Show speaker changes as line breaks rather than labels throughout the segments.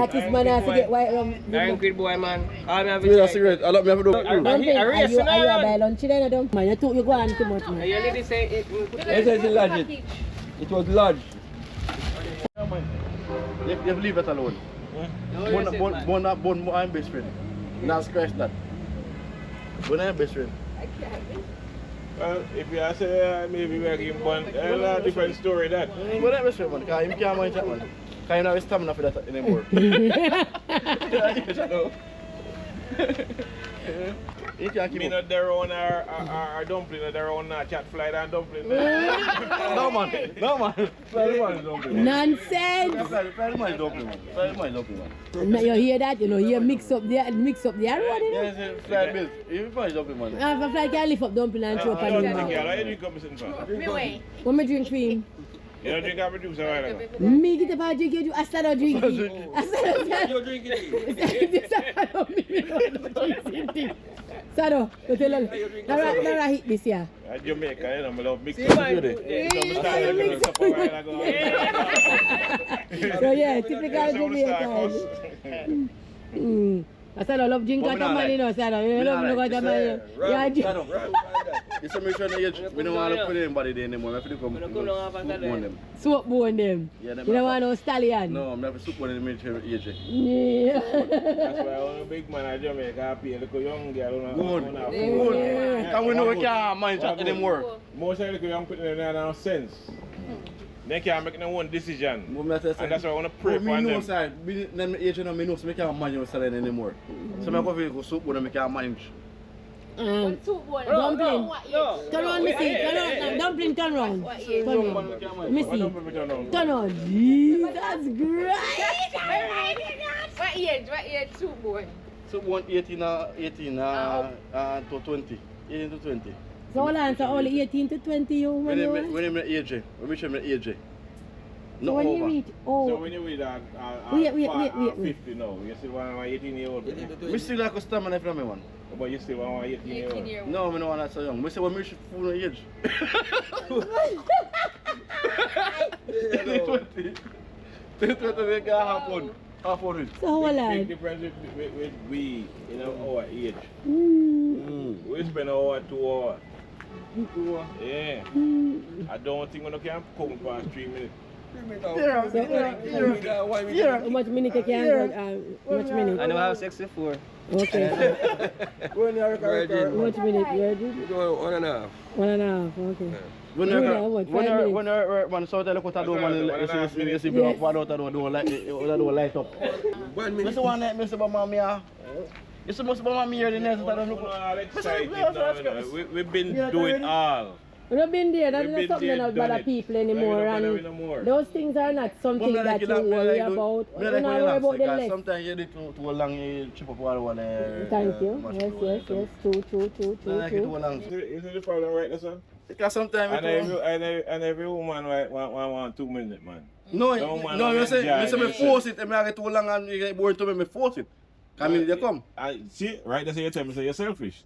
artist man has to get white rum.
I'm good boy, man. I'm having
a cigarette. I love me have a
Dumpling, are you buy lunch then or don't? Man, you took you go on too much, man.
You lady say it.
It's large. It was large. You leave it alone. Bon, I'm best friend. Now scratch that. Bon, I'm best friend.
Well, if you say maybe we're giving one, a different story that.
Bon, I'm best friend, man. Because you can't mind that, man. Because you don't have stamina for that anymore. You can't keep
me not their own our dumpling, not their own cat fly and dumpling.
No man. Fly dumpling.
Nonsense.
Fly dumpling, man.
Now you hear that? You know, you mix up the road, you know?
Yes, fly bills. You fly dumpling, man.
If a fly can lift up dumpling and throw up on him. When I drink cream.
You don't drink apple juice, alright?
Me get up and drink it, I start drinking.
You're drinking
it. Sado, you tell her. Never hit this year.
Jamaica, you know, I love mixing.
So yeah, typical Jamaican. I said I love drink at the man, you know, Sado. You love look at the man. Yeah,
it's a mission age. We don't want to put anybody there anymore. We have to come soup them.
Soup bone them.
Yeah,
you don't want no stallion?
No, I'm never soup bone in the military age.
Yeah.
That's why I'm a big man in Jamaica. I pay a little young girl.
Good. And we know we can't manage that anymore.
Most of the young people don't have sense. They can't make their own decision. And that's why I want to pray for them.
Them age, you know, I know so I can't manage selling anymore. So I go soup bone and I can't manage.
Dumpling. Turn on, Missy. Turn on. Dumpling, turn round. Turn on. Missy. Turn on. Jeez, that's great.
What age soup boy?
Soup bone 18 to 20. 18 to 20.
So all answer only 18 to 20 you
when you age, when reach age.
So when you reach,
so when you reach 50 now, you still want 18 year old?
I still like a stamina from me one.
But you still want 18 year old?
No, I don't want that so young. I say when I reach full age. 20 make half one.
So how old?
Big difference with we, you know, our age. We spend an hour, 2 hours. Yeah. I don't think we can come past 3 minutes.
How much minute you can go? How much minute?
I know I have 64.
Okay. How much minute? You
go 1.5.
1.5, okay.
When so tell what I do man you see what out do light up. Mr. One night Mr. Mamma you supposed to be here the next
time. We've been doing all.
We've not been there, that's not something that bother people anymore, and those things are not something that you worry about. You don't worry about the less.
Sometimes you need to long you chip up one.
Thank you. Yes. True.
Isn't the problem right now, son?
Because sometimes
and every woman want 2 minutes, man.
No, you say me force it, and I get too long and you get bored to me force it. Come in, they come.
See, right, that's what you tell me, so you're selfish.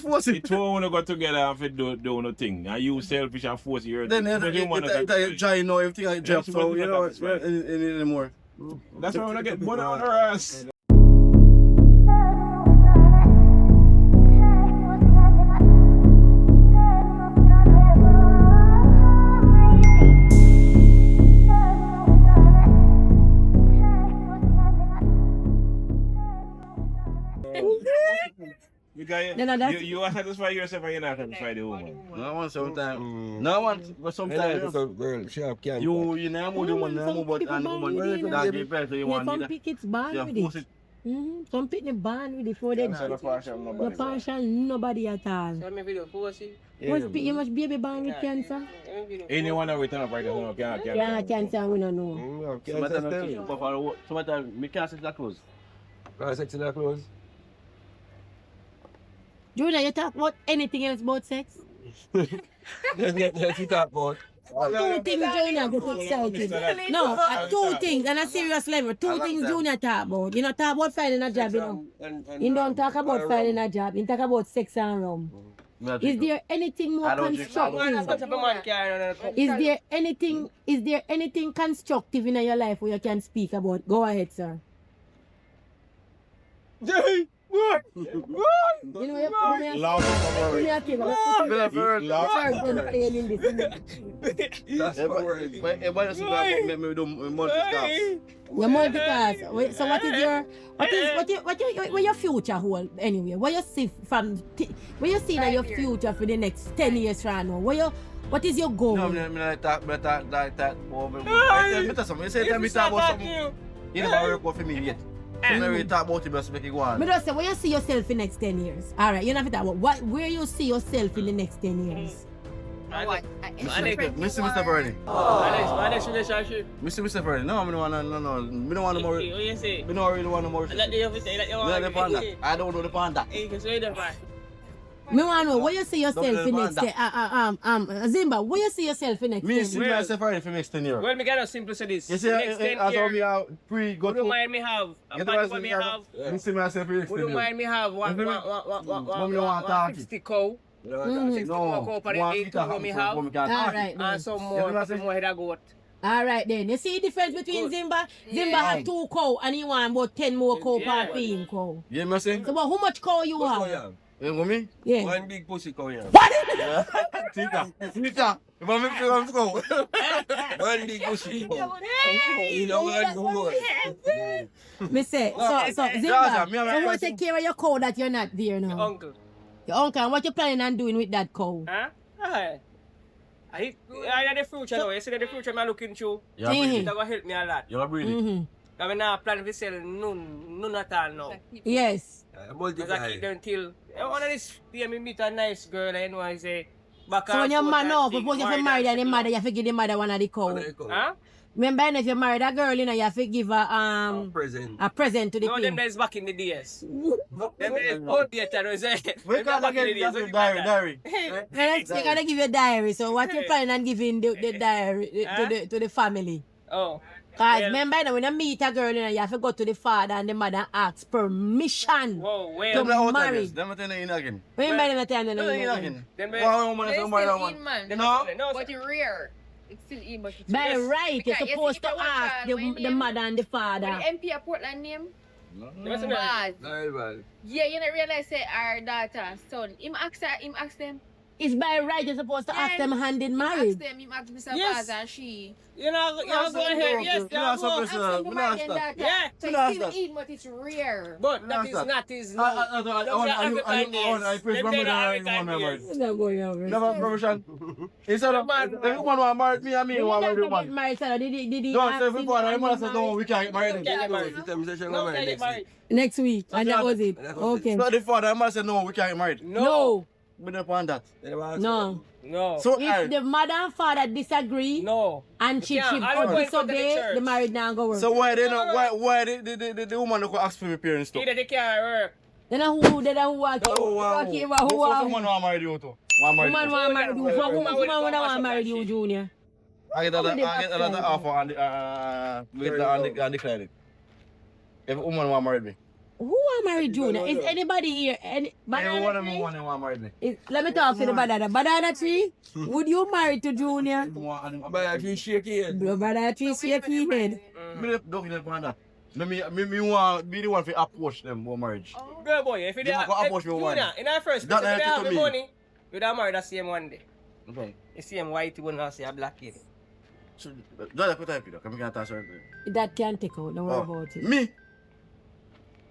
Force it.
The two want to go together and do no thing. And you selfish and force your...
Then you try know everything I drop, so you know, anymore.
That's why I want to get money on her ass. Because you are satisfy yourself and you're not satisfy the woman.
No, I want sometimes. No, I want, but sometimes.
Girl, she have can't.
You never move the woman, never move and woman that give birth to you want.
Some pickets ban with it. Some pickets ban with it for them.
No
partial, nobody at all.
So maybe the force
you must baby born with cancer.
Anyone that return up right now can't cancer.
Yeah, cancer we don't know.
Sometimes me can't sit that close.
Can't sit that close.
Junior, you talk about anything else about sex?
Let's talk about.
Two things Junior get excited. No, two things on a serious level. Two things Junior talk about. You know, talk about finding a job, you know. You don't talk about finding a job. You talk about sex and rum. Is there anything more constructive? Is there anything constructive in your life where you can speak about? Go ahead, sir.
Jay! What?
You know, you put me
Loud for
a king. I'm
Been a bird.
playing in this.
That's my word.
Everybody else make me do multitask.
Your multitask. So what is your future hold anyway? What you see where you see that your future for the next 10 years from now? What is your goal?
No, I talk like that. I tell something. You say tell me talk about something. You never work for me yet. You never really talk about it, but make it go on.
But just say where you see yourself in the next 10 years. Alright, you don't have to talk about where you see yourself in the next 10 years.
What?
Mr. Bernie.
Next relationship.
Mr. Bernie. No, I don't want no more.
What you say?
I don't really want no more.
Let you say that you
No, the panda. I don't know the panda.
You can say that, right?
Me want to know where you see yourself in next 10 Zimba, where you see yourself in next 10
Me
years?
see myself for the next 10 years.
Well, me gotta simply say this.
You see,
Next 10
as
years,
we are pre-go
would you
to...
mind me have? A party for me have?
Me see myself for the next 10
Would you
years.
mind me have
Mommy don't want talk.
60 cow? 60 cow for the 8 cow me have?
Alright
And some more head of goat.
Alright then. You see the difference between Zimba? Zimba had 2 cow and he want about 10 more cow per feeding cow.
You know
So but how much cow you have?
You know me?
Yeah.
One big pussy cow here.
Tita. If I make you go.
One big pussy cow. You know what? Go more.
Me say, so Zimba, so who take care of your cow that you're not there now?
Uncle.
Your uncle, and what you planning on doing with that cow?
Huh? I the future now. You see the future I'm looking through.
You're
Mhm.
breathing.
It's going to help me a lot.
You're breathing.
I mean, I plan to sell none at all now.
Yes.
Because I
Multiply.
keep them till one of these day me meet a nice girl, I know I say back
So when your man now,
thing,
suppose if you married and the mother, you have to give the mother one of the cow.
Huh?
Remember if you married a girl, you know, you have to give her
Present.
a present to the
No, them
queen.
days back in the days. Them days old theater, you say.
We
Them
can't
back in the
get
days,
that
you
diary.
Next, you gotta give your diary. So what you planning on giving the diary to the family?
Oh.
Cause
Well-
remember now, when you meet a girl, you know, you have to go to the father and the mother and ask permission.
Whoa,
To
well.
be married.
Them tell you again.
Remember the time you know,
Again.
Then
One woman is
It's
somebody
still
that one.
in, man.
No,
But it's rare. It's still in, but it's
by
rare.
right, you're
Because
supposed
if
to
I want
ask
child, my
the
name-
mother and the father.
But the MP of Portland name?
Listen,
Bad.
Very well.
Yeah, you don't realize say our daughter, son. Him ask them.
It's by right, you're supposed to ask them hand in marriage.
Him ask Mr.
Yes.
Baz and she.
you know,
Yes,
go ahead. Yes,
you know, some
go.
person-
Ask them to
we
marry
not
them
stop.
daughter.
Yeah.
So
We not
it's still
stop.
in, but it's rare.
But that
No,
is
stop.
not his.
I press my mother and one member.
Not going over.
Never permission. Instead of everyone want married me and me want married
Get
one.
married, so did he
Don't
ask
say
him
before I mother said no,
married
we can't get married.
Get married.
You tell me that you're
No,
gonna marry
get
next
married.
week.
next week? And that was it. Okay.
So the father mother said no, we can't get married.
No.
We don't want that.
Then I ask
No.
No.
So
If the mother and father disagree
No.
and she
Yeah, I will go in front of the
disobey,
church.
the marriage now go work.
so why they not why the woman don't go ask for my parents too?
Either they can't work.
Then who walk
Someone want marry you too. Want marry
woman
you.
want marry you. Woman
will
want
come
marry
and
you,
shit.
Junior.
I get a lot of offer on the credit. If a woman want marry me.
Who want marry Junior? Is anybody here?
Everyone of me want marry me.
Let me talk to the banana. Banana tree, would you marry to Junior?
But if you shake your head.
The banana tree shake his head.
Me don't get that. Me want be the one to approach them for marriage.
Girl boy, if you
They
have
go approach me one.
in our first
That
place, if you
night
have
to
the
me.
money, you'd have married the same one day.
Okay.
The same white one and say a black kid.
So don't put type it. Come can touch her.
That can't take out. Don't worry about it.
Me.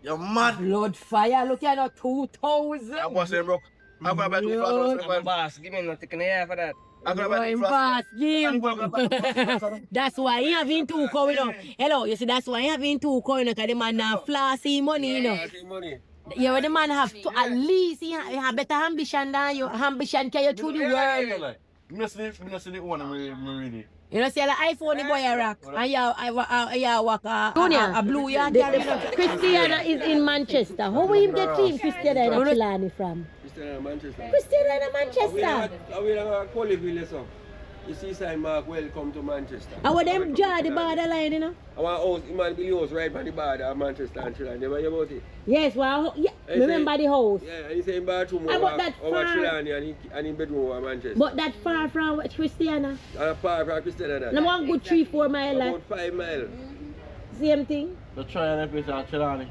You're mad.
Blood fire. Look at that 2,000.
I was saying, bro. I'm gonna buy two flowers.
Boss, give me nothing. Can I have for that?
I'm gonna buy
Boy,
two
fast
flowers.
game. That's why he having 2 cow, you know. Hello, you see, that's why he having 2 cow, you know, because the man have flossy money, you know.
Money.
Yeah, the man have to, at least he have better ambition than you. Ambition carry you through the world.
I'm not sleep one. I'm really.
You know, see, like iPhone, the boy a rock. And you walk a blue yard. Christiana is in Manchester. How will you get him, Christiana in Chilani from?
Christian in Manchester.
Christiana in Manchester.
I will have a quality so. You see, sign Mark, welcome to Manchester.
I want them draw the borderline, you know.
Our house, it might be house right by the border of Manchester and Chilani. You hear about it?
Yes, well, yeah,
I
remember the house.
Yeah, and he say in bathroom
I
over
want that far.
Chilani and in bedroom over Manchester.
But that far from Christiana.
And far from Christiana that.
No one good 3-4 miles.
About 5 miles.
Same thing.
The try and place at Chilani.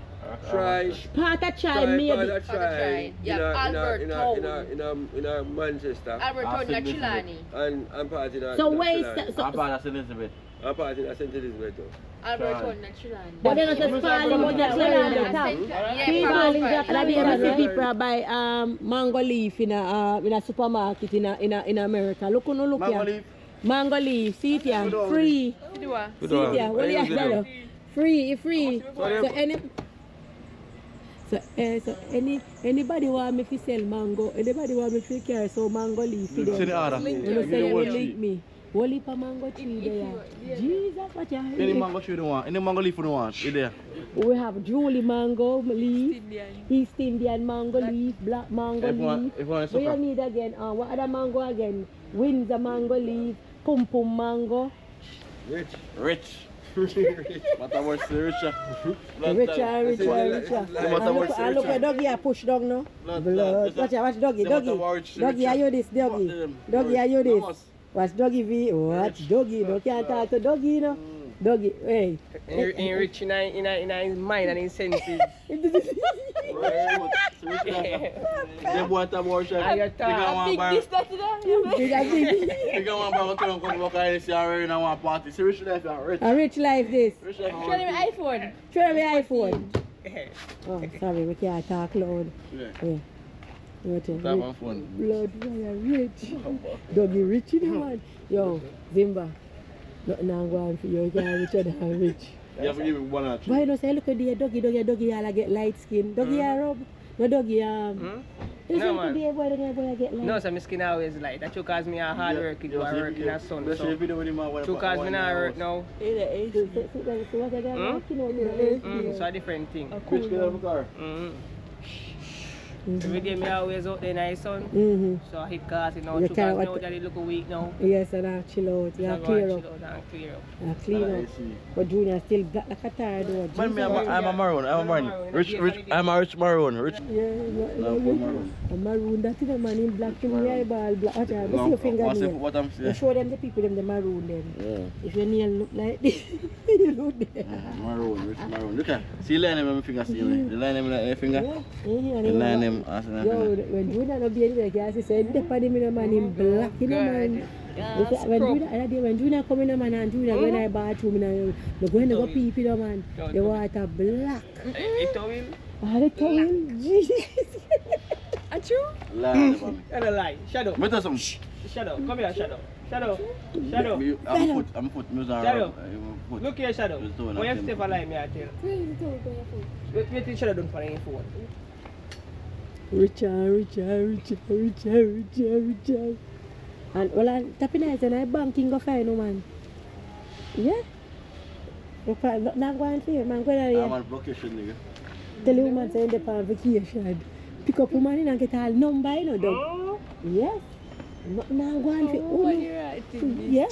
Try.
Part of try, maybe.
Try.
Yeah, Albert Town.
In a Manchester.
Albert Town, na Chilani.
And part in a
So where is
Chilani.
so,
I'm part of St. Elizabeth.
And part in a St. Elizabeth too.
Albert Town, na Chilani.
but then it's falling with the people buy mango leaf in a supermarket in America. Look
Mango
here.
leaf.
Mango leaf, see it here, free. See it here, what do you have? Free. So anybody want me to sell mango, anybody want me to carry so mango leaf.
Send the order.
You say you link me. Only for mango tree there. Jesus, what you have?
Any mango tree you want? Any mango leaf you want? Is there?
We have Julie mango leaf, East Indian mango leaf, black mango leaf. What you need again? What other mango again? Windsor mango leaf, Pum Pum mango.
Rich. What about richer?
Richer. And look at doggy, I push dog now. Blood. Watch doggy. Doggy, are you this? Doggy, are you this? Watch doggy V. Watch doggy. You can't talk to doggy, you know. Doggy, hey.
In rich in his mind and his senses.
They bought a worship. They got one
This, that, that.
They got one bar to come walk and see her in one party. See rich life and rich.
A rich life this.
Rich life.
Show them iPhone.
Show me iPhone. Oh, sorry, we can't talk loud.
Yeah.
What a
That one phone.
blood, we are rich. Doggy rich in the one. Yo, Zimba. Nothing I'm going for you. You can't rich and rich.
You have to give me one or two.
Why don't say look at the doggy all get light skin. Doggy rub. No doggy
No, man.
Boy get light.
No, so my skin always light. That's because me a hard work. You are working as son.
Let's see if you do with him.
Two cause me not work now. So a different thing.
Which color of the car?
Every day me always out there nice sun. So I hit cars, you know,
You
two
can't
cars
what-
now that look a week now.
Yes, and I chill out. You
So I
are
go
clear
and
up.
chill out and clear up.
You are clean up. But Junior still black like a tire though.
Man, I'm a maroon. Rich. I'm a rich maroon. Rich.
Yeah,
maroon.
a maroon. That is a man in black. You know, eyeball black. Watch out. See your finger
What's
nail.
what I'm
You
saying?
show them the people, them the maroon them.
Yeah.
If your nail look like this, you look there.
Maroon, rich maroon. Look at. See line them in my finger. See me. The line them in my finger. The line them.
Yo, when Junior no be anywhere, guys, say the party me no man in black, you know man. When Junior come in the man and Junior when I bathroom, you know, going to go pee pee the man. The water black.
It will.
Ah, the towel, Jesus.
And true?
Lie.
And a lie. Shadow.
Me tell some.
Shadow. Come here, Shadow. Shadow.
I'm put music on.
Shadow. Look here, Shadow.
Just doing
When you
nothing.
step a lie, me I tell. Wait till Shadow don't follow your phone.
Richer. And well, I'm tapping eyes and I banking go find no man. Yeah? Not going for you, man. Go there,
I'm
yeah.
on vacation, nigga.
Tell the woman say they're on vacation. Pick up woman in and get all number, you know, dog. Yes. Not going for you. Yeah.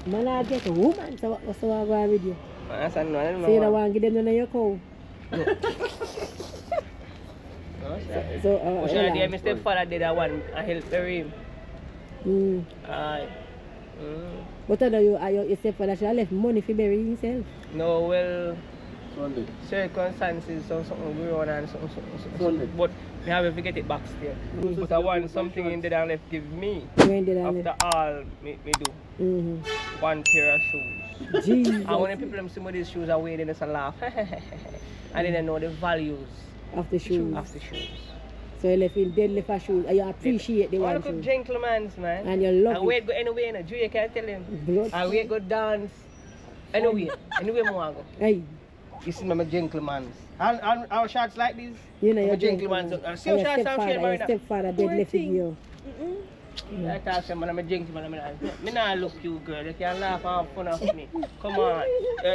Man, I get a woman, so what's the one going with you?
That's a no, I don't know.
Say the one, give them none of your cow. So,
Which I did, my stepfather did that one. I helped him. Aye.
But I know you stepfather should have left money for bury himself.
No, well,
Sunday.
circumstances, something going on and something.
Sunday.
But I have to get it back still. But I want something in there and left give me.
When did I left?
After all, me do. One pair of shoes.
Jesus.
And when the people them see me these shoes are wearing, they just laugh. And then they know the values
Of the shoes.
of the shoes.
So you left in dead left for shoes and you appreciate the one
Look
shoes.
gentlemen, man.
And you love
And we
it.
go anywhere, no. You can't tell him.
Blood.
And we go dance. Anywhere more go.
Hey,
You see my gentlemen. And our shots like this.
you know
I'm
your
a gentleman. See your shots I'm sharing
your
by
stepfather dead left with you.
I tell them I'm a gentleman. Me not look you girl. You can laugh and have fun of me. Come on.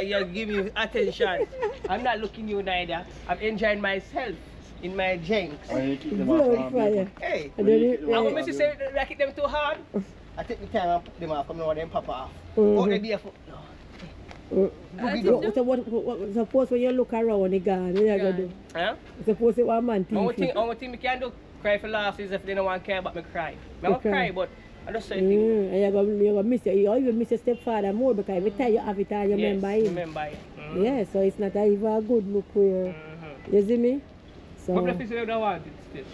You give me attention. I'm not looking you neither. I'm enjoying myself in my jenks.
Blood fire.
Hey.
And then
I want me to say like it them too hard. I take the time and put them off. Come on, them pop off.
Mhm.
What they be for? No.
So what suppose when you look around the garden, what you gonna do?
Huh?
Suppose it one man
Only
thief.
thing me can do, cry for laughs is if they don't want to care about me cry. I
You
don't cry,
cry.
but I just say things.
And you're gonna miss it. You even miss your stepfather more because every time you have it, you remember him.
Remember it.
Yeah, so it's not even a good look where You see me? So.
But if you don't want it still,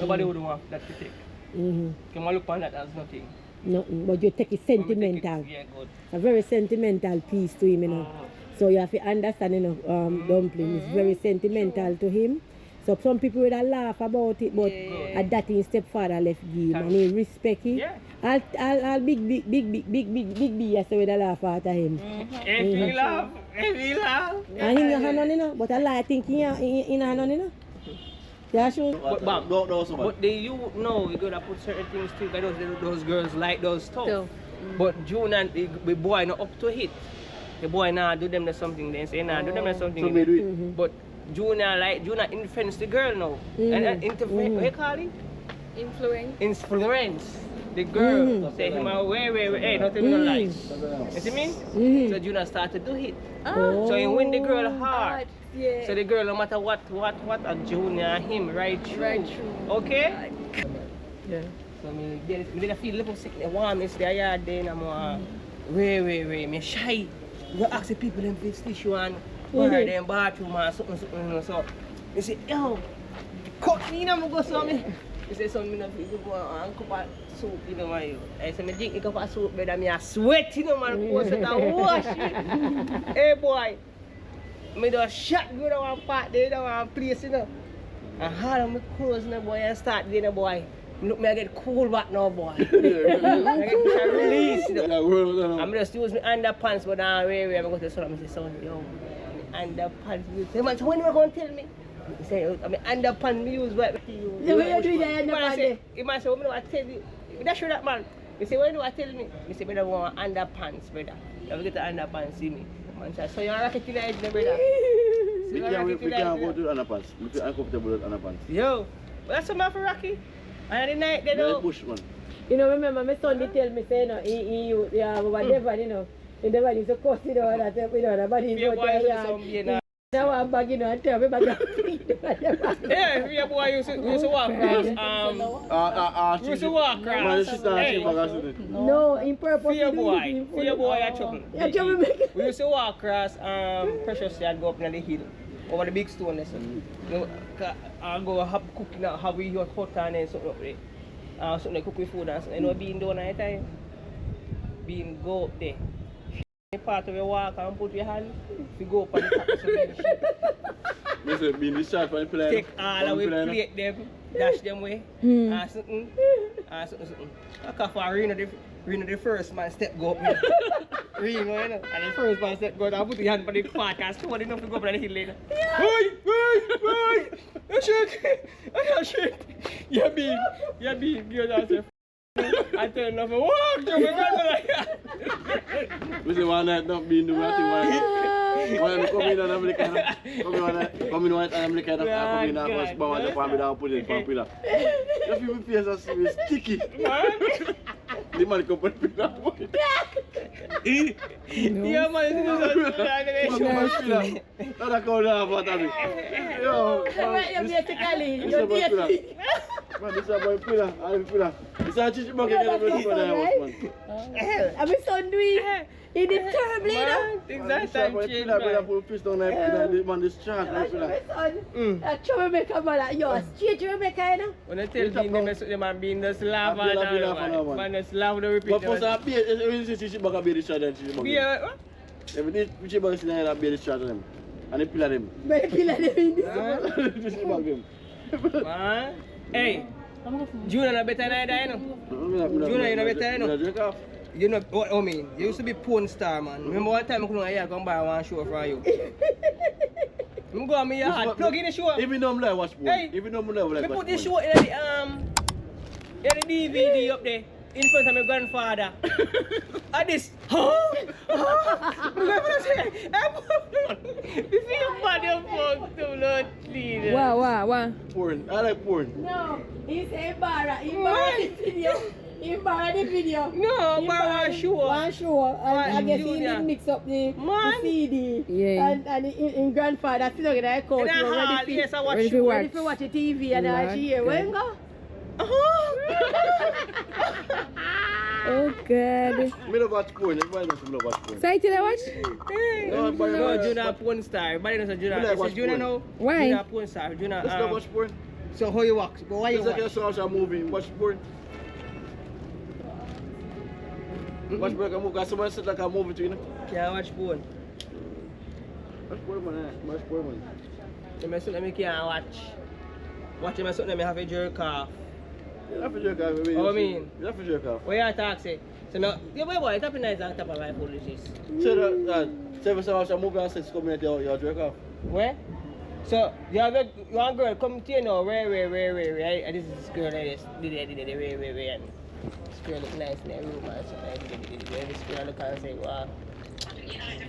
nobody would want that to take. Can I look on that as nothing?
Nothing, but you take it sentimental.
Yeah, good.
A very sentimental piece to him, you know. So you have to understand, you know, dumpling is very sentimental to him. So some people would laugh about it, but at that his stepfather left give and he respect it.
Yeah.
I'll big B, yes, would laugh after him.
If he laugh.
And he no hand on, you know, but I think he in hand on, you know. Yeah, sure.
But the youth know we gotta put certain things too, because those girls like those stuff. So, but June and the boy not up to it. The boy now do them something, then say nah, do them something.
So do it.
But Junior influence the girl now. And what you call it? Influence the girl. Say him wait, hey, nothing no like. You see me? So Junior start to do it. So he win the girl hard.
Yeah.
So the girl, no matter what a Junior him right through. Okay? Yeah. So me did feel a little sick, warmness there, yeah, then I'm way, me shy. You ask the people them fix tissue and wear them bathroom and something, so you say, yo, cut me now, go so me. You say something me feel go and cup of soup, you know man. I say me drink a cup of soup, better me a sweat, you know man, post it and wash it. Hey boy. Me do a shot go to one part there, to one place, you know. And hard on my clothes, you know, boy, and start there, boy. Look, me I get cool back now, boy. I get release, you know. I'm just use my underpants, but now where I go to the son, I say, son, yo, underpants. He say, man, so when you going to tell me? He say, I mean, underpants, me use what?
The way you do that underpants.
He might say, what do I tell you? That's sure that man. He say, what do I tell me? He say, brother, want underpants, brother. You get the underpants, see me. Man say, so you're a rocket in the edge, brother.
We can't go to underpants. We feel uncomfortable with underpants.
Yo, but that's something for Rocky. And at the night, they don't.
Push, man.
You know, remember my son did tell me, say, you know, yeah, whatever, you know, in the body, so cost, you know, that, you know, the body, you know, now I'm back, you know, and tell me about that.
Yeah, your boy used to walk across, used to walk across.
No, in purpose.
For your boy, I trouble. We used to walk across, Precious Yard, go up in the hill, over the big stone, listen. I'll go cooking, have we your hot and then something up there. Something like cook with food and something. You know, being done at time. Being go up there. Part of your walk and put your hand, you go up on the top of the
ship. Being discharged from the plane.
Take all away, plate them, dash them away, and something. I come for Reno the first man step go up here. Reno, you know, and the first man step go down, put your hand on the part and stone enough to go up on the hill later. Hey! I shit! You're being good as a I tell enough of walk to my grandmother.
We say one night not being doing nothing. One come in and America. Come in one America. Come in and go spam and the family down put it on pillar. If you face us, we sticky. The man come put pillar.
Yeah, man, this is
pillar. Not call that about that. Yo, man, this is a pillar. I'm pillar. This is a chichi bucket.
I'm a son doing. He did terribly, you know.
Exactly.
Pillar, put fish down there. Man, this charge.
That troublemaker, man. You're a straight troublemaker, you know.
When I tell the man being the slave, man, the slave, the repeat.
But for some beer, it's chichi bucket beer discharge and chichi bucket.
Yeah, what?
Every chichi bucket is in a beer discharge them. And they pillar them.
They pillar them in this.
Chichi bucket them.
Man. Hey, Junior no better than that, you know. Junior, you know better, you know. You know what I mean? You used to be porn star, man. Remember one time I come here and buy one show for you? I'm going to yard, plug in the show.
Even though I'm like watch porn.
Hey,
even though I'm like watch porn.
put the show in the DVD up there. In front of my grandfather. And this, you see your body of fuck to Lord, please.
Wow.
Porn. I like porn.
No, he said Barra. He borrowed the video. He borrowed the video.
No, he borrowed one show.
One show. And I guess he didn't mix up the CD. Yeah. And in grandfather still in the account. Ready to watch the TV and I hear. Where you go?
Oh God.
Me love watch porn. Everybody knows me love watch porn.
So you tell watch?
No,
No, Junior porn star. Everybody knows a Junior.
Me like watch
Is Junior
porn.
now?
Why?
Junior porn star. Junior.
Let's not watch porn.
So how you walk? But why you
It's like
watch?
a movie. Watch porn. Watch porn. Because someone said like a movie too, you know.
Can't watch porn.
Watch porn, man. Watch porn, man.
So let me can't watch. Watching my son, let me have a jerk off.
You have to jerk off. Baby.
What I mean?
You have to jerk off.
What you talk say? So now, yeah, boy, it's nice on top of my foolishness.
So that, say if someone watch a movie and says come here, you're jerk off.
Where? So you have a one girl come to you now, right? And this is this girl like this, did and this girl look nice in the room and so and this girl look and say, wow,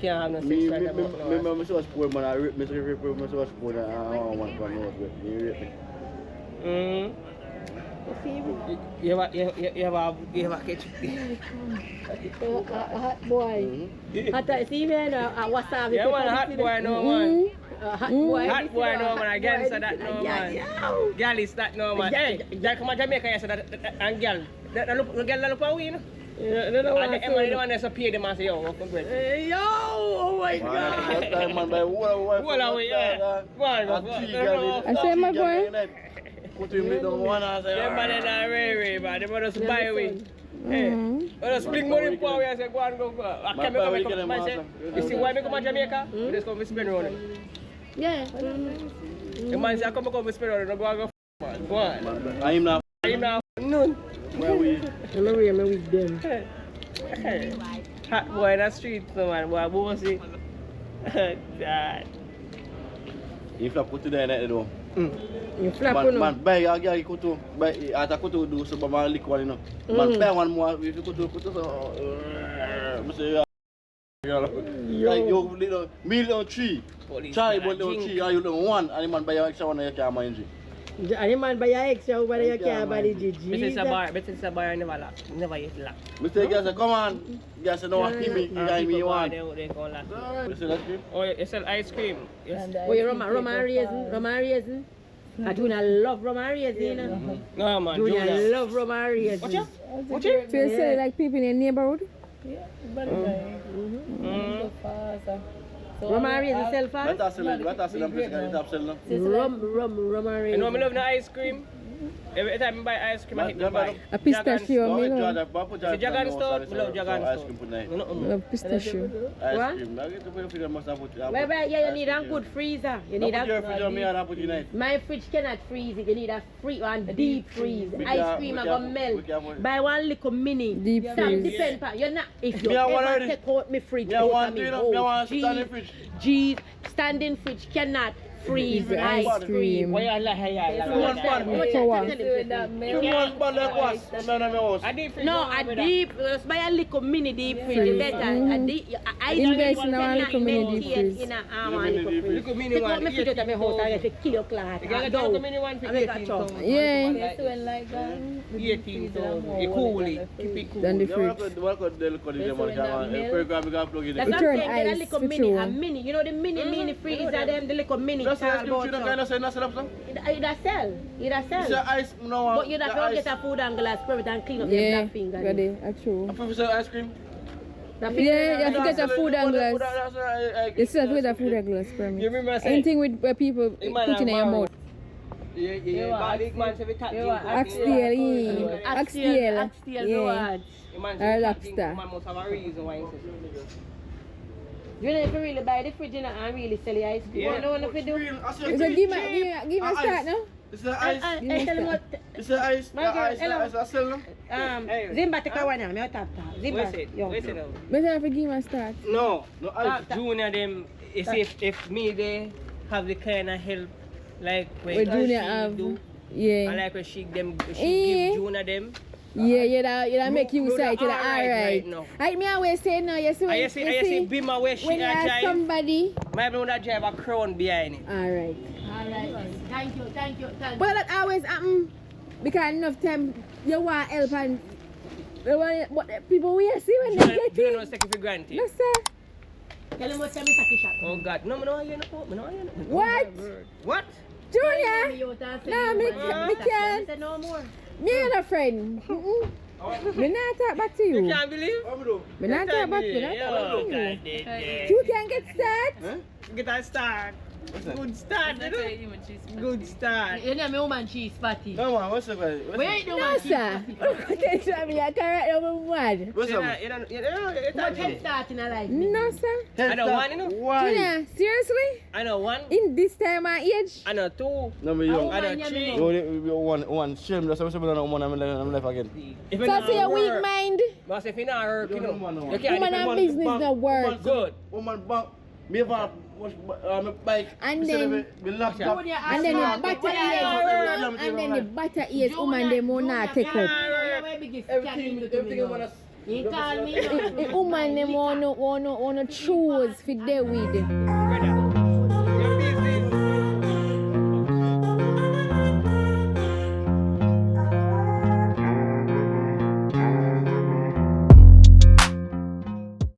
can't have no sex right about now.
Me so much porn, man. I rape me so much porn. I don't want to know what's good. You rape me.
You have a catch.
Hot boy. Hot see man what's up?
Yeah, man, hot boy no man.
Hot boy.
Hot boy no man, again so that no man. Girl is that no man. Hey, that come to Jamaica yes that and girl. That look girl look for we, you know.
No,
And the one that's pay them and say, yo, welcome bread.
Yo, oh my God.
That time, man, by
Well, away, yeah.
I say my boy.
Put him in one and say,
yeah, man, they're not very, man. They want us to buy away. Hey, let's bring money for we and say, go and go. I can't make a man say, you see why I come to Jamaica? We just come to spend on it.
Yeah.
The man say, I come to spend on it, go and go. Go on.
I'm not.
None.
Where we?
I'm with them.
Hot boy in the street, so man, boy, bossy. God.
You flap kutu there net though.
You flap on.
Man, buy a girl kutu. Buy ata kutu do so ba lick one, you know. Man, buy one more if you kutu so. Me say you little million tree. Try but little tree, you little one, and the man buy a extra one you can't mind it.
And the man buy a extra over there, you can't buy the GG.
But it's a bar, never lock. Never yet lock.
Mr. Girl say, come on. Girl say, no, give me you want.
They call that.
You sell ice cream?
Oh, you sell ice cream? Yes.
Oh, you rum and raisin? I do not love rum and raisin, you know.
No, man.
Do not love rum and raisin.
Watch out. Watch out.
So you sell it like people in your neighborhood?
Rum and raisin sell fast?
Let us sell them, place can you sell them?
Rum and raisin.
You know me love the ice cream? Every time I buy ice cream, I hit the buy.
A pistachio, me love.
It's Jagan store? I love Jagan store.
I love pistachio.
Ice cream.
Wait, yeah, you need a good freezer. You need a
good.
My fridge cannot freeze it. You need a deep freeze. Ice cream I gonna melt. Buy one little mini.
Deep freeze.
Depend on you're not. If you ever take out my fridge, Jeez, standing fridge cannot freeze ice cream.
Why you like
No, a deep. Just buy a little mini deep fridge. Better.
Invest in a little mini deep freeze.
In a little mini one. Take out my fridge out of my house and get a kilo class.
You got a mini one for 18,000.
Yeah.
Like that.
18,000. You cool it. Keep it cool.
Than the fridge.
That's what I'm saying. Get a little mini. A mini. You know the mini freezer them. The little mini.
It sell.
It'll sell. But you don't get a food and glass spirit and clean up your
Yeah,
black finger.
got it. That's true.
Sell ice cream?
Yeah, you have to get a food and glass. You still have to get a food and glass
You
permit.
remember I said?
Anything with where people put in your mouth.
Yeah. Big man say we tap drink.
Oxtail, Oxtail. Yeah. Or lobster.
Man must have a reason why he says
You know if you really buy the fridge and really sell the ice cream.
Yeah.
You know what if you do?
So give me a start now.
It's the ice.
Tell him what.
It's the ice.
My girl, hello.
I sell them.
Zimba take a one now. Me tap. Zimba.
Where's it now?
Better have to give me a start.
No,
ice.
Junior them, you see if me they have the kind of help like when
Junior
she
have,
do,
yeah.
and like when she give Junior them.
Yeah, that make you say to the alright.
Right
me always say no, you see,
I see Bima where she
when you have
drive.
somebody.
My brother that drive a crown behind it.
Alright.
Thank you.
But that always happen because enough time you want help and what people will see when they get
You know
it.
take it for granted.
No sir.
Tell him what time is a shop.
Oh God, no, hear no.
What?
What?
Junior? No, me can't.
No more.
Me and a friend. Me not talk back to
You
you.
can't believe?
Me not talk back to you. Not talk back to you. You can get started.
Get a start. Good start, you know? Good start.
You know me woman cheese patty.
No man, what's up?
Where you do
No,
man
sir. Attention me, I can't number one.
What's up?
What head start in a life?
No, sir.
I know one, you know?
Why?
Junior, seriously?
I know one.
In this time of age?
I know two.
No, me young.
I know three.
One shame. That's why I'm life again.
If you
So
not
for your weak
work,
mind,
but if you not work, you know,
No.
you can't
woman
depend
and
on
business
bank.
no work.
Good.
Woman bank. Me have a bike.
And then-
me laptop.
And then the butter ears, and then the butter ears, woman them will not take up.
Everything
He call me.
The woman them wanna choose for their with.
Brother,